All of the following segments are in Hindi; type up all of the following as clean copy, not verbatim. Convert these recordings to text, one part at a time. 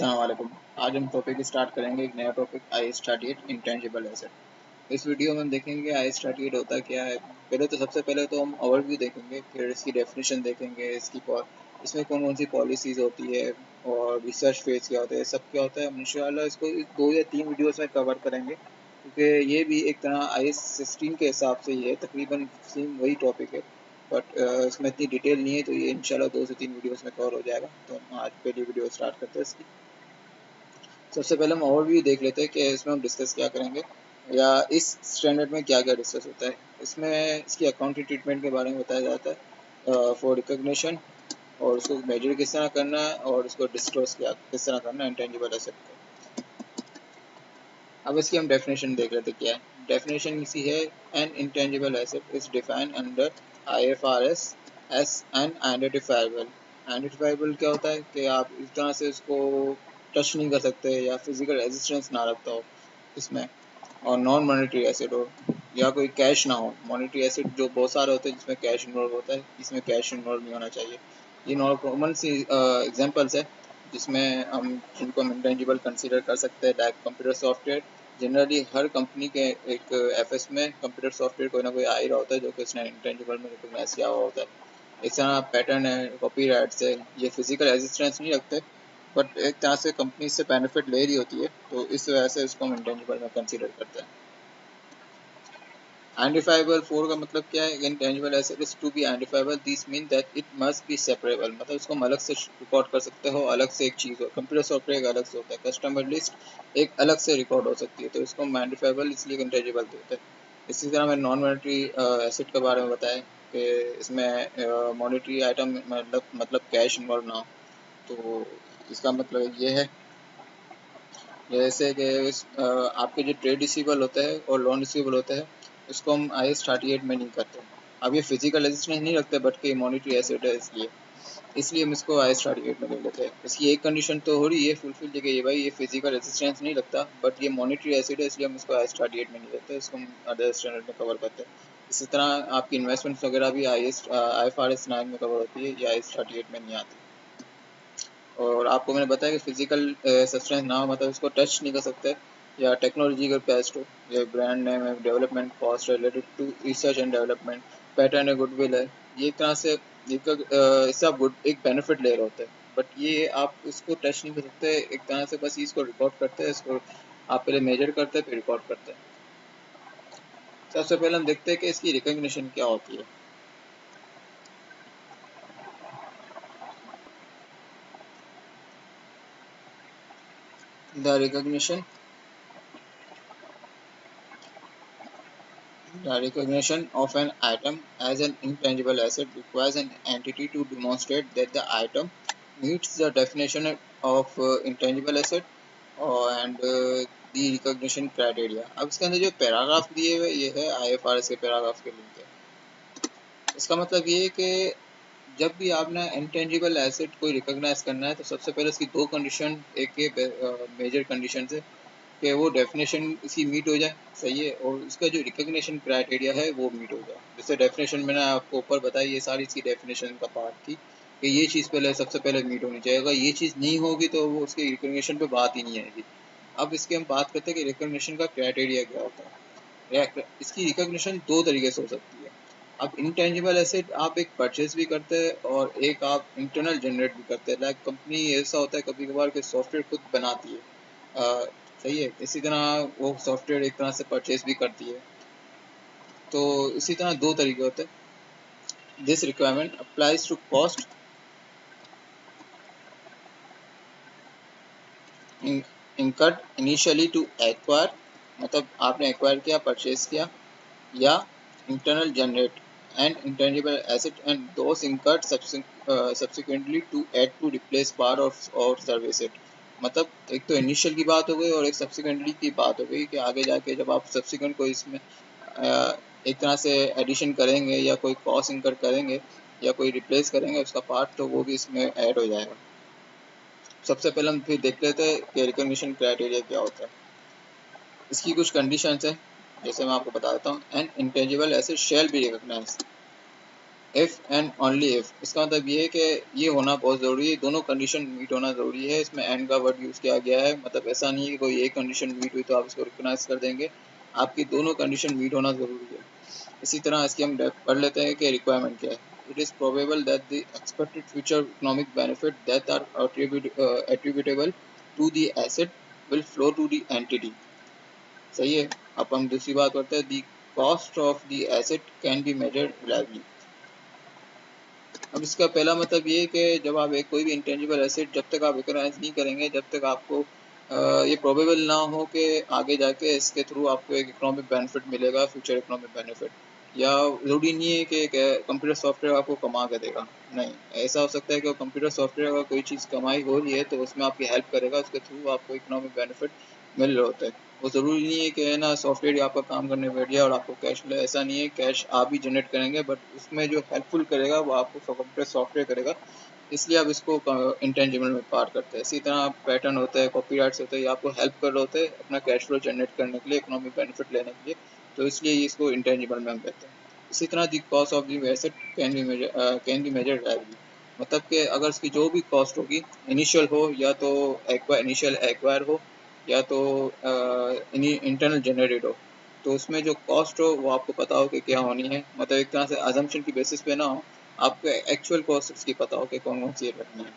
अस्सलाम वालेकुम। आज हम टॉपिक स्टार्ट करेंगे, एक नया टॉपिक I-38 इंटेंजिबल एसेट। इस वीडियो में हम देखेंगे I-38 होता क्या है। सबसे पहले तो हम ओवरव्यू देखेंगे, फिर इसकी डेफिनेशन देखेंगे, इसमें कौन कौन सी पॉलिसीज होती है और रिसर्च फेज क्या होता है, सब क्या होता है। हम इंशाल्लाह इसको 2 या 3 वीडियोस में कवर करेंगे, क्योंकि ये भी एक तरह IS-16 के हिसाब से ही है, तकरीबन सेम वही टॉपिक है, बट इसमें इतनी डिटेल नहीं है, तो ये इंशाल्लाह 2 से 3 वीडियोस में कवर हो जाएगा। तो हम आज पहली वीडियो स्टार्ट करते हैं इसकी। सबसे पहले हम ओवरव्यू देख लेते हैं कि इसमें हम डिस्कस क्या करेंगे या इस स्टैंडर्ड में क्या क्या डिस्कस होता है। इसमें इसकी अकाउंटिंग ट्रीटमेंट के बारे में बताया जाता है फॉर रिकॉग्निशन, और उसको मेजर किस तरह करना है और उसको डिस्क्लोज किस तरह करना है इंटेंजिबल एसेट को। अब इसकी हम डेफिनेशन देख लेते क्या है। डेफिनेशन इसी है, an intangible asset is defined under IFRS as an identifiable. Identifiable क्या होता है कि आप इस तरह से उसको टच नहीं कर सकते या फिजिकल एग्जिस्टेंस ना रखता हो इसमें, और नॉन मॉनेटरी एसेट हो या कोई कैश ना हो। मॉनेटरी एसेट जो बहुत सारे होते हैं जिसमें कैश इन्वॉल्व होता है, इसमें कैश इन्वॉल्व नहीं होना चाहिए। ये नॉन कॉमन सी एग्जांपल्स है जिसमें हम जिनको हम इंटेंजिबल कंसीडर कर सकते हैं, लाइक कंप्यूटर सॉफ्टवेयर। जनरली हर कंपनी के एक एफएस में कंप्यूटर सॉफ्टवेयर कोई ना कोई आ ही रहा होता है जो कि उसने इंटेंजिबल में रिकॉग्नाइज किया हुआ होता है। एक तरह पैटर्न है, कॉपीराइट्स है, ये फिजिकल एग्जिस्टेंस नहीं रखते, बट एक तरह से कंपनी से बेनिफिट ले रही होती है, तो इस वजह से इसको हम इंटेंजिबल में कंसीडर करते हैं। आइडेंटिफाइबल 4 का मतलब क्या है? Intangible asset is to be identifiable, this mean that it must be separable, मतलब इसको हम अलग से रिकॉर्ड कर सकते हो, अलग से एक चीज़ हो। कंप्यूटर सॉफ्टवेयर एक अलग से होता है, कस्टमर लिस्ट एक अलग से रिकॉर्ड हो सकती है, तो इसको हम आइडेंटिफाइबल इसलिए इंटेंजिबल देते हैं। इसी तरह मैं नॉन मॉनेटरी एसेट के बारे में बताया कि इसमें मॉनेटरी आइटम मतलब कैश इन्वॉल्व ना हो, तो इसका मतलब ये है जैसे कि आपके जो ट्रेड रिसीवेबल होते हैं और लोन रिसीवेबल होते हैं, इसको हम IS-38 में नहीं करते। अब ये फिजिकल एग्जिस्टेंस नहीं रखते, बट कि मॉनेटरी एसेट है, इसलिए हम इसको IS-38 में ले लेते हैं। इसकी एक कंडीशन तो हो रही है फुलफिल, कि ये भाई ये फिजिकल एग्जिस्टेंस नहीं रखता, बट ये मॉनेटरी एसेट है, इसलिए हम इसको IS-38 में नहीं लेते, इसको हम अदर स्टैंडर्ड में कवर करते हैं। इसी तरह आपकी इन्वेस्टमेंट्स वगैरह भी IFRS 9 में कवर होती है, या IS-38 में नहीं आती। और आपको मैंने बताया कि फिजिकल सब्सटेंस ना हो, मतलब इसको टच नहीं कर सकते, या टेक्नोलॉजी का बेस्ट हो, या ब्रांड नेम है, development cost related to research and development, pattern है, गुडविल है, ये एक तरह से इससे आप गुड एक बेनिफिट ले रहे होते हैं, बट ये आप इसको टच नहीं कर सकते। एक तरह से बस इसको रिकॉर्ड करते हैं, इसको आप पहले मेजर करते हैं फिर रिकॉर्ड करते हैं। सबसे पहले हम देखते हैं कि इसकी रिकॉग्निशन क्या होती है। The recognition The recognition of an item as an intangible asset requires an entity to demonstrate that the item meets the definition of intangible asset and the recognition criteria। अब इसके अंदर जो पैराग्राफ दिए हुए ये है IFRS के पैराग्राफ के लिंक है। इसका मतलब ये है कि जब भी आपने इंटेंजिबल एसेट कोई रिकॉग्नाइज करना है, तो सबसे पहले इसकी 2 कंडीशन, एक मेजर कंडीशन है कि वो डेफिनेशन इसकी मीट हो जाए, सही है, और उसका जो रिकॉग्निशन क्राइटेरिया है वो मीट हो जाए। जैसे डेफिनेशन मैंने आपको ऊपर बताई, ये सारी इसकी डेफिनेशन का पार्ट थी कि ये चीज़ पहले सबसे पहले मीट होनी चाहिए। अगर ये चीज़ नहीं होगी तो वो उसकी रिकॉग्निशन पे बात ही नहीं आएगी। अब इसके हम बात करते हैं कि रिकॉग्निशन का क्राइटेरिया क्या होता है। इसकी रिकॉग्निशन 2 तरीके से हो सकती है। अब इंटेंजिबल एसेट आप एक परचेज भी करते हैं और एक आप इंटरनल जनरेट भी करते हैं। लाइक कंपनी ऐसा होता है कभी कभार कि सॉफ्टवेयर खुद बनाती है, सही है, इसी तरह वो सॉफ्टवेयर एक तरह से परचेज भी करती है। तो इसी तरह 2 तरीके होते हैं। This requirement applies to cost incurred initially to acquire, मतलब आपने एक्वायर किया, परचेज किया, या internal generate and intangible asset and those incurred subsequently to add to replace part of और सर्विस इट। मतलब एक तो इनिशियल की बात हो गई और एक सब्सिक्वेंटली की बात हो गई कि आगे जाके जब आप सब्सिक्वेंट को इसमें एक तरह से एडिशन करेंगे या कोई कॉस्ट इंकर करेंगे या कोई रिप्लेस करेंगे उसका पार्ट, तो वो भी इसमें ऐड हो जाएगा। सबसे पहले हम फिर देख लेते हैं कि रिकॉग्निशन क्राइटेरिया क्या होता है। इसकी कुछ कंडीशंस हैं, जैसे मैं आपको बता देता हूँ। An intangible asset shall be recognise, if and only if, इसका मतलब ये है कि ये होना बहुत ज़रूरी है, दोनों कंडीशन मीट होना ज़रूरी है। इसमें एंड का वर्ड यूज़ किया गया है, मतलब ऐसा नहीं है कि कोई एक कंडीशन मीट हुई तो आप इसको रिकॉग्नाइज कर देंगे, आपकी दोनों कंडीशन मीट होना ज़रूरी है। इसी तरह इसकी हम पढ़ लेते हैं कि रिक्वायरमेंट क्या है। It is probable that the expected future economic benefit that are attributable to the asset will flow to the entity. सही है। अब हम दूसरी बात करते हैं, the cost of the asset can be measured reliably. अब इसका पहला मतलब ये है कि जब आप एक कोई भी इंटेंजिबल एसेट जब तक आप रिकॉग्नाइज नहीं करेंगे, जब तक आपको ये प्रोबेबल ना हो कि आगे जाके इसके थ्रू आपको एक इकोनॉमिक बेनिफिट मिलेगा, फ्यूचर इकोनॉमिक बेनिफिट, या ज़रूरी नहीं है कि कंप्यूटर सॉफ्टवेयर आपको कमा के देगा। नहीं, ऐसा हो सकता है कि कंप्यूटर सॉफ्टवेयर अगर कोई चीज़ कमाई हो रही है तो उसमें आपकी हेल्प करेगा, उसके थ्रू आपको इकोनॉमिक बेनिफिट मिल रहा होता है। वो ज़रूरी नहीं है कि है ना सॉफ्टवेयर ही आपका काम करने बैठ गया और आपको कैश मिले, ऐसा नहीं है। कैश आप ही जनरेट करेंगे, बट उसमें जो हेल्पफुल करेगा वो आपको कंप्यूटर सॉफ्टवेयर करेगा, इसलिए आप इसको इंटेंजिबल में पार करते हैं। इसी तरह पैटर्न होते हैं, कॉपीराइट्स होते हैं, ये आपको हेल्प कर रहे होते हैं अपना कैश फ्लो जनरेट करने के लिए, इकोनॉमिक बेनिफिट लेने के लिए, तो इसलिए इसको इंटेंजिबल में हम कहते हैं। इसी तरह the cost of the asset can be measure directly, मतलब कि अगर इसकी जो भी कॉस्ट होगी, इनिशियल हो या तो इनिशियल एक्वायर हो या तो इंटरनल जनरेटेड हो, तो उसमें जो कॉस्ट हो वो आपको पता हो कि क्या होनी है, मतलब एक तरह से अजम्पशन की बेसिस पे ना हो, आपको एक्चुअल कॉस्ट इसकी पता हो कि कौन कौन सी रखनी है।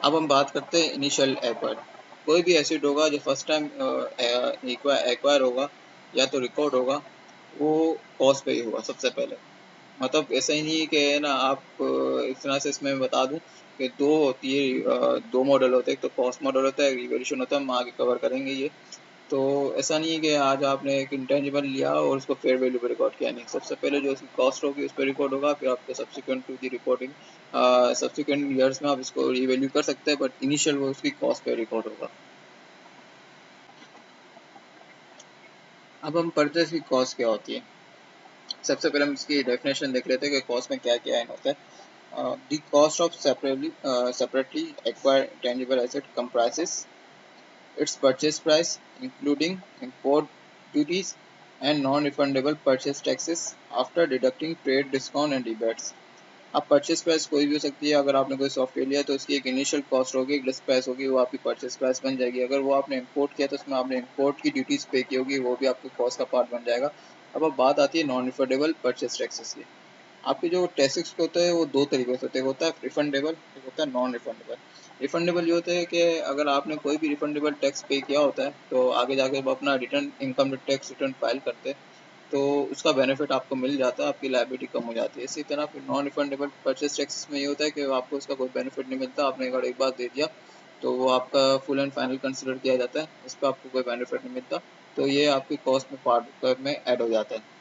अब हम बात करते हैं इनिशियल एक्वायर। कोई भी एसिड होगा जो फर्स्ट टाइम एक्वायर होगा या तो रिकॉर्ड होगा, वो कॉस्ट पे ही होगा सबसे पहले। मतलब ऐसा ही नहीं है कि ना आप इस तरह से इसमें बता दूं कि दो होती है, दो मॉडल होते हैं, एक तो कॉस्ट मॉडल होता है, एक रिवोल्यूशन होता है, हम आगे कवर करेंगे ये। तो ऐसा नहीं है कि आज आपने एक इंटेंजिबल लिया और उसको फेयर वैल्यू पे रिकॉर्ड किया, नहीं, सबसे पहले जो उसकी कॉस्ट होगी उस पर रिकॉर्ड होगा, फिर आपको subsequent to the recording subsequent years में आप इसको रिवैल्यू कर सकते हैं, बट इनिशियल वो उसकी कॉस्ट पे रिकॉर्ड होगा। अब हम पढ़ते हैं इसकी कॉस्ट क्या होती है। सबसे पहले हम इसकी डेफिनेशन देख लेते हैं कि कॉस्ट में क्या क्या होता है। The cost of separately acquired tangible asset comprises its purchase price, including import duties and non-refundable purchase taxes after deducting trade discount and rebates। अब परचेस प्राइस कोई भी हो सकती है। अगर आपने कोई सॉफ्टवेयर लिया तो उसकी एक इनिशियल कॉस्ट होगी, एक लिस्ट प्राइस होगी, वो आपकी परचेस प्राइस बन जाएगी। अगर वो आपने इंपोर्ट किया तो उसमें आपने इंपोर्ट की ड्यूटीज पे की होगी, वो भी आपकी कॉस्ट का पार्ट बन जाएगा। अब बात आती है नॉन रिफंडेबल परचेस टैक्सेस की। आपके जो टैक्सेस होते हैं वो दो तरीके से होते हैं, होता है रिफंडेबल, एक होता है नॉन रिफंडेबल। रिफंडेबल ये होता है कि अगर आपने कोई भी रिफंडेबल टैक्स पे किया होता है तो आगे जाके वो अपना return income tax return file करते हैं, तो उसका बेनिफिट आपको मिल जाता है, आपकी लायबिलिटी कम हो जाती है। इसी तरह फिर नॉन रिफंडेबल परचेस टैक्स में ये होता है कि आपको उसका कोई बेनिफिट नहीं मिलता, आपने अगर एक बार दे दिया तो वो आपका फुल एंड फाइनल कंसिडर किया जाता है, इस पर आपको कोई बेनिफिट नहीं मिलता, तो ये आपकी कॉस्ट में पार्ट में ऐड हो जाता है।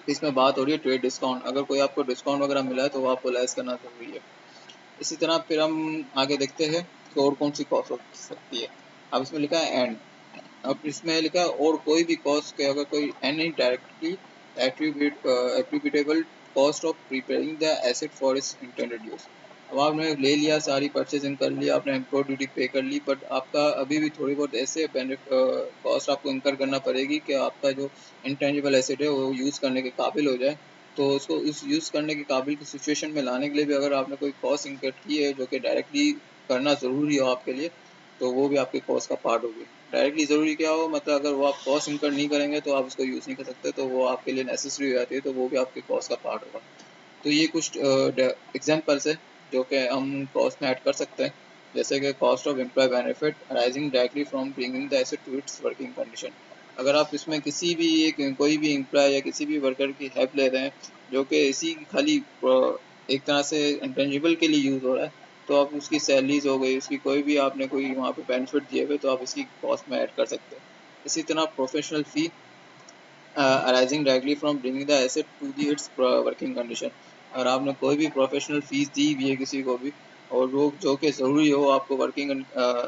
इसमें बात हो रही है ट्रेड डिस्काउंट, अगर कोई आपको डिस्काउंट वगैरह मिला है तो वो आपको लेस करना जरूरी है। इसी तरह फिर हम आगे देखते हैं कि और कौन सी कॉस्ट हो सकती है। अब इसमें लिखा है एंड, अब इसमें लिखा है और कोई भी कॉस्ट के अगर कोई any directly attributable cost of preparing the asset for its intended use. अब आपने ले लिया, सारी परचेजिंग कर लिया, आपने इम्पोर्ट ड्यूटी पे कर ली, बट आपका अभी भी थोड़ी बहुत ऐसे कॉस्ट आपको इंकर करना पड़ेगी कि आपका जो इंटेंजिबल एसेट है वो यूज़ करने के काबिल हो जाए। तो उसको उस यूज़ करने के काबिल की सिचुएशन में लाने के लिए भी अगर आपने कोई कॉस्ट इंकर की है जो कि डायरेक्टली करना ज़रूरी हो आपके लिए, तो वो भी आपके कॉस्ट का पार्ट होगी। डायरेक्टली ज़रूरी क्या हो, मतलब अगर वो आप कॉस्ट इंकर नहीं करेंगे तो आप उसको यूज़ नहीं कर सकते, तो वो आपके लिए नेसेसरी हो जाती है, तो वो भी आपके कॉस्ट का पार्ट होगा। तो ये कुछ एग्जांपल्स है जो कि हम कॉस्ट में ऐड कर सकते हैं, जैसे कि cost of employ benefit arising directly from bringing the asset to its working condition. अगर आप इसमें किसी भी एक कोई भी एम्प्लॉय या किसी भी वर्कर की हेल्प ले रहे हैं जो कि इसी खाली एक तरह से इंटेंजिबल के लिए यूज़ हो रहा है, तो आप उसकी सैलरीज हो गई, उसकी कोई भी आपने कोई वहाँ पे बेनिफिट दिए हुए तो आप इसकी कॉस्ट में ऐड कर सकते हैं। इसी तरह professional fee arising directly from bringing the asset to the its working condition. अगर आपने कोई भी प्रोफेशनल फीस दी हुई है किसी को भी और वो जो कि ज़रूरी हो आपको वर्किंग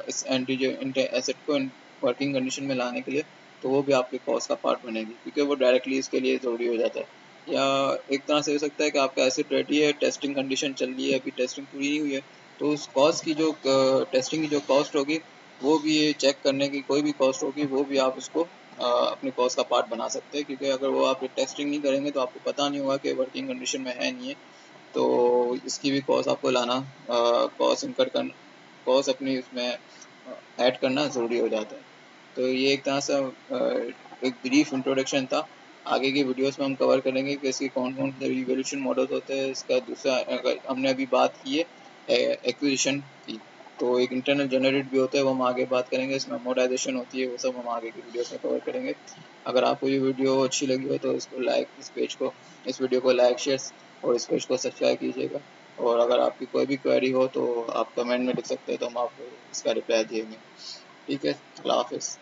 इस एसेट को वर्किंग कंडीशन में लाने के लिए, तो वो भी आपके कॉस्ट का पार्ट बनेगी, क्योंकि वो डायरेक्टली इसके लिए ज़रूरी हो जाता है। या एक तरह से हो सकता है कि आपका एसेट रेडी है, टेस्टिंग कंडीशन चल रही है, अभी टेस्टिंग पूरी नहीं हुई है, तो उस कॉस्ट की जो टेस्टिंग की जो कॉस्ट होगी वो भी ये चेक करने की कोई भी कॉस्ट होगी वो भी आप उसको अपने कॉज का पार्ट बना सकते हैं, क्योंकि अगर वो आप टेस्टिंग नहीं करेंगे तो आपको पता नहीं होगा कि वर्किंग कंडीशन में है नहीं है, तो इसकी भी कॉज आपको लाना, कॉज इनकर करना, कॉज अपनी उसमें ऐड करना ज़रूरी हो जाता है। तो ये एक तरह से एक ब्रीफ इंट्रोडक्शन था। आगे की वीडियोस में हम कवर करेंगे कि इसके कौन कौन से रिवोल्यूशन मॉडल्स होते हैं। इसका दूसरा, अगर हमने अभी बात की है एक्विजिशन की, तो एक इंटरनल जनरेट भी होता है, वो हम आगे बात करेंगे। इसमें मोडाइजेशन होती है, वो सब हम आगे की वीडियोस में कवर करेंगे। अगर आपको ये वीडियो अच्छी लगी हो तो इसको लाइक, इस वीडियो को लाइक, शेयर और इस पेज को सब्सक्राइब कीजिएगा। और अगर आपकी कोई भी क्वेरी हो तो आप कमेंट में लिख सकते हैं, तो हम आपको इसका रिप्लाई देंगे। ठीक है, अल्लाह हाफिज़।